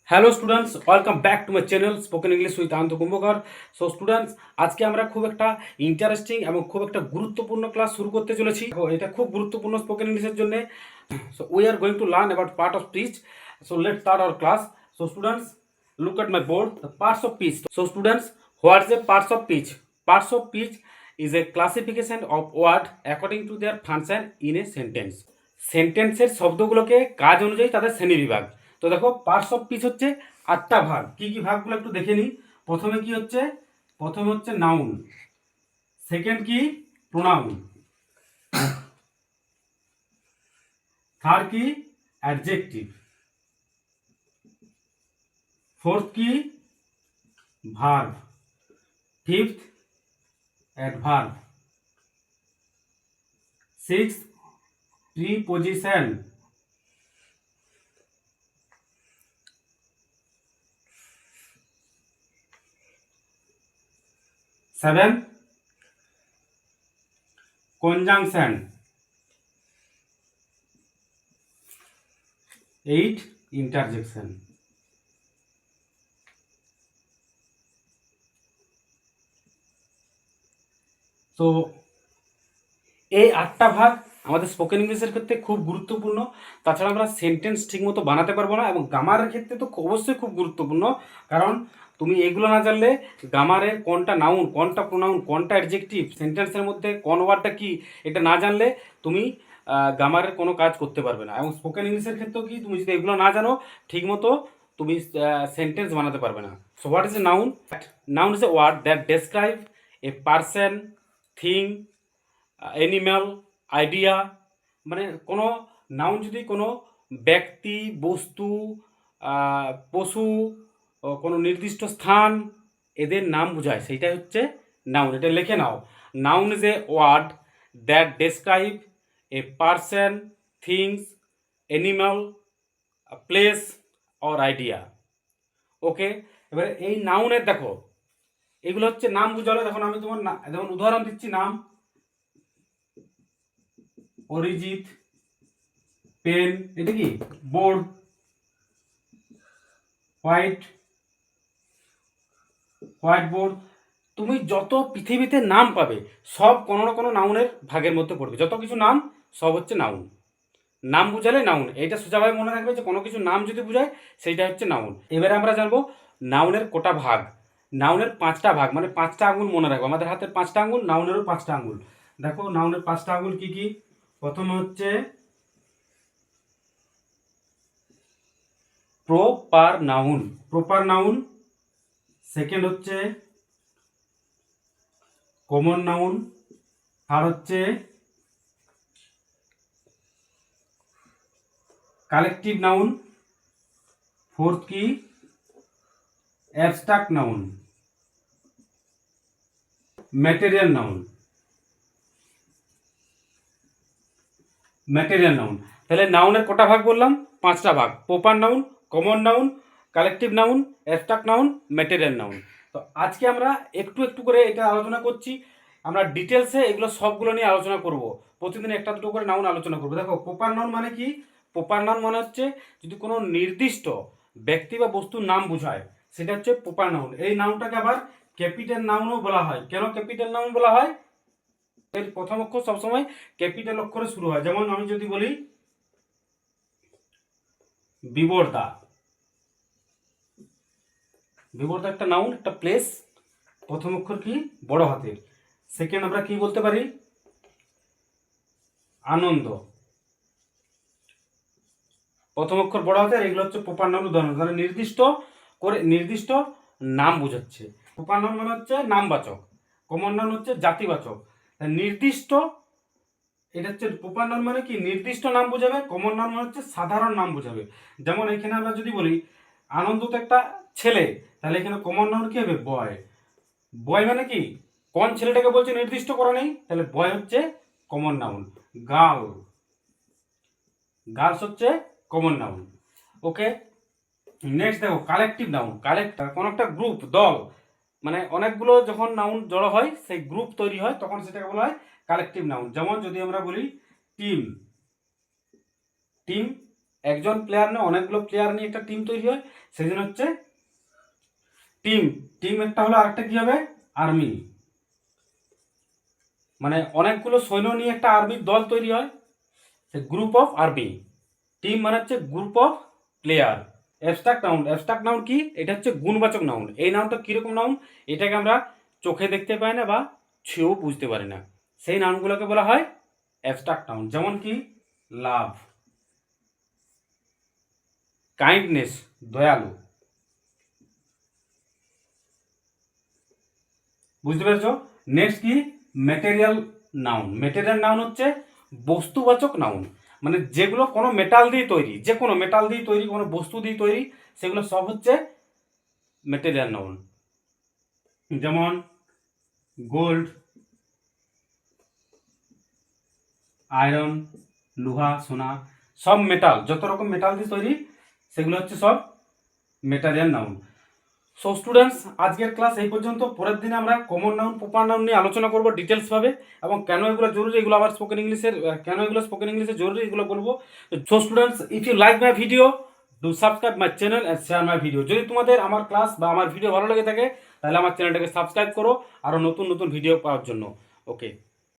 Hello students, welcome back to my channel spoken English with আন্ত কুম্ভকার। So students, আজকে আমরা খুব একটা ইন্টারেস্টিং এবং খুব একটা গুরুত্বপূর্ণ ক্লাস শুরু করতে চলেছি। এটা খুব গুরুত্বপূর্ণ স্পোকেন ইংলিশের জন্য। So we are going to learn about part of speech. So let's start our class. So students, look at my board, the parts of speech. So students, what is a parts of speech? Parts of speech is a classification of word according to their function in a sentence. সেন্টেন্সের শব্দগুলোকে কাজ অনুযায়ী তাদের শ্রেণীবিভাগ। তো দেখো, parts of speech হচ্ছে 8টা ভাগ। কি কি ভাগগুলো একটু দেখে নিই। প্রথমে কি হচ্ছে? প্রথমে হচ্ছে নাউন, সেকেন্ড কি প্রোনাউন, থার্ড কি অ্যাডজেক্টিভ, फोर्थ की verb, fifth adverb, six preposition, seven conjunction, eight interjection। তো এই 8টা ভাগ আমাদের স্পোকেন ইংলিশের ক্ষেত্রে খুব গুরুত্বপূর্ণ। তাছাড়া আমরা সেন্টেন্স ঠিকমতো বানাতে পারবো না, এবং গ্রামারের ক্ষেত্রে তো অবশ্যই খুব গুরুত্বপূর্ণ। কারণ তুমি এগুলো না জানলে গ্রামারে কোনটা নাউন, কোনটা প্রোনাউন, কোনটা অ্যাডজেক্টিভ, সেন্টেন্সের মধ্যে কোন ওয়ার্ডটা কি, এটা না জানলে তুমি গ্রামারের কোনো কাজ করতে পারবে না। এবং স্পোকেন ইংলিশের ক্ষেত্রেও কি, তুমি যদি এগুলো না জানো ঠিকমতো, তুমি সেন্টেন্স বানাতে পারবে না। So what is a noun? Noun is a word that describe a person, thing, animal, idea. মানে কোনো নাউন যদি কোনো ব্যক্তি, বস্তু, পশু, কোনো নির্দিষ্ট স্থান, এদের নাম বোঝায়, সেইটাই হচ্ছে নাউন। এটা লিখে নাও। Noun is a word that describe a person, things, animal, place or idea. Okay, এবারে এই নাউনের দেখো, এগুলো হচ্ছে নাম বুঝালো। দেখুন আমি তোমার যেমন উদাহরণ দিচ্ছি। নাম: অরিজিৎ, পেন, এটা কি বোর্ড, হোয়াইট বোর্ড। তুমি যত পৃথিবীতে নাম পাবে সব কোনো না কোনো নাউনের ভাগের মধ্যে পড়বে। যত কিছু নাম সব হচ্ছে নাউন। নাম বুঝালে নাউন, এইটা সোজাভাবে মনে রাখবে যে কোনো কিছু নাম যদি বুঝায় সেইটা হচ্ছে নাউন। এবারে আমরা জানবো নাউনের কোটা ভাগ। নাউনের 5টা ভাগ, মানে 5টা আঙুল মনে রাখবো। আমাদের হাতের 5টা আঙুল, নাউনেরও 5টা আঙুল। দেখো নাউনের 5টা আঙুল কি কি? প্রথমে হচ্ছে proper noun, proper noun. Second হচ্ছে কমন নাউন। থার্ড হচ্ছে কালেকটিভ নাউন। फोर्थ की abstract noun, material noun. Material noun. তাহলে নাউনের কটা ভাগ বললাম? 5টা ভাগ। Proper noun, common noun, collective noun, abstract noun, material noun. তো আজকে আমরা একটু একটু করে এটা আলোচনা করছি। আমরা ডিটেলসে এগুলো সবগুলো নিয়ে আলোচনা করব। প্রতিদিন একটা দুটো করে নাউন আলোচনা করবো। দেখো, প্রপার নাউন মানে কি? প্রপার নাউন মানে হচ্ছে যদি কোনো নির্দিষ্ট ব্যক্তি বা বস্তুর নাম বোঝায়, সেটা হচ্ছে প্রপার নাউন। এই নাউনটাকে আবার ক্যাপিটাল নাউনও বলা হয়। কেন ক্যাপিটাল নাউন বলা হয়? এর প্রথম অক্ষর সবসময় ক্যাপিটাল অক্ষরে শুরু হয়। যেমন আমি যদি বলি বিবর্দা, বিবর্দা একটা নাউন, একটা প্লেস। প্রথম অক্ষর কি? বড় হাতের। সেকেন্ড আমরা কি বলতে পারি? আনন্দ, প্রথম অক্ষর বড় হাতের। এগুলো হচ্ছে প্রপার নাউন উদাহরণ। মানে নির্দিষ্ট করে নির্দিষ্ট নাম বোঝাচ্ছে। প্রপার নাউন মানে হচ্ছে নামবাচক, কমন নাউন হচ্ছে জাতিবাচক। নির্দিষ্ট, এটা হচ্ছে প্রপার নাউন মানে কি? নির্দিষ্ট নাম বোঝাবে। কমন নাউন মানে হচ্ছে সাধারণ নাম বোঝাবে। যেমন এখানে আমরা যদি বলি আনন্দ তো একটা ছেলে, তাহলে এখানে কমন নাউন কি হবে? বয়। বয় মানে কি? কোন ছেলেটাকে বলছে নির্দিষ্ট করা নেই, তাহলে বয় হচ্ছে কমন নাউন। গার্ল, গার্লস হচ্ছে কমন নাউন। ওকে, নেক্সট দেখো কালেকটিভ নাউন। কালেক্ট কোন একটা গ্রুপ, দল, মানে অনেকগুলো যখন নাউন জড়ো হয়, সেই গ্রুপ তৈরি হয়, তখন সেটাকে বলা হয় কালেকটিভ নাউন। যেমন যদি আমরা বলি টিম, টিম একজন প্লেয়ার নয়, অনেকগুলো প্লেয়ার নিয়ে একটা টিম তৈরি হয়, সেই জন্য হচ্ছে টিম। টিম একটা হলো, আরেকটা কি হবে? আর্মি। মানে অনেকগুলো সৈন্য নিয়ে একটা আর্মির দল তৈরি হয়, গ্রুপ অফ আর্মি। টিম মানে হচ্ছে group of player. Abstract noun, abstract noun কি? এটা হচ্ছে গুণবাচক নাউন। এই নাউনটা কিরকম নাউন? এটাকে আমরা চোখে দেখতে পাই না বা ছুঁয়েও বুঝতে পারি না, সেই নাউনগুলোকে বলা হয় অ্যাবস্ট্রাক্ট নাউন। যেমন কি লাভ, কাইন্ডনেস দয়ালু। বুঝতে পেরেছো? নেক্সট কি? Material noun. ম্যাটেরিয়াল নাউন হচ্ছে বস্তুবাচক নাউন, মানে যেগুলো কোনো মেটাল দিয়ে তৈরি, যে কোনো মেটাল দিয়ে তৈরি, কোনো বস্তু দিয়ে তৈরি, সেগুলো সব হচ্ছে ম্যাটেরিয়াল নাউন। যেমন গোল্ড, আয়রন, লোহা, সোনা, সব মেটাল, যত রকম মেটাল দিয়ে তৈরি সেগুলো হচ্ছে সব ম্যাটেরিয়াল নাউন। সো স্টুডেন্টস, আজকের ক্লাস এই পর্যন্ত। পরের দিনে আমরা কমন নাউন, প্রপার নাউন নিয়ে আলোচনা করব ডিটেলস ভাবে, এবং কেন এগুলো জরুরি, এগুলো আবার স্পোকেন ইংলিশের, কেন এগুলো স্পোকেন ইংলিশে জরুরি, এগুলো বলবো। So students, if you like my video, do subscribe my channel and share my video. যদি তোমাদের আমার ক্লাস বা আমার ভিডিও ভালো লেগে থাকে, তাহলে আমার চ্যানেলটাকে সাবস্ক্রাইব করো আরও নতুন নতুন ভিডিও পাওয়ার জন্য। ওকে।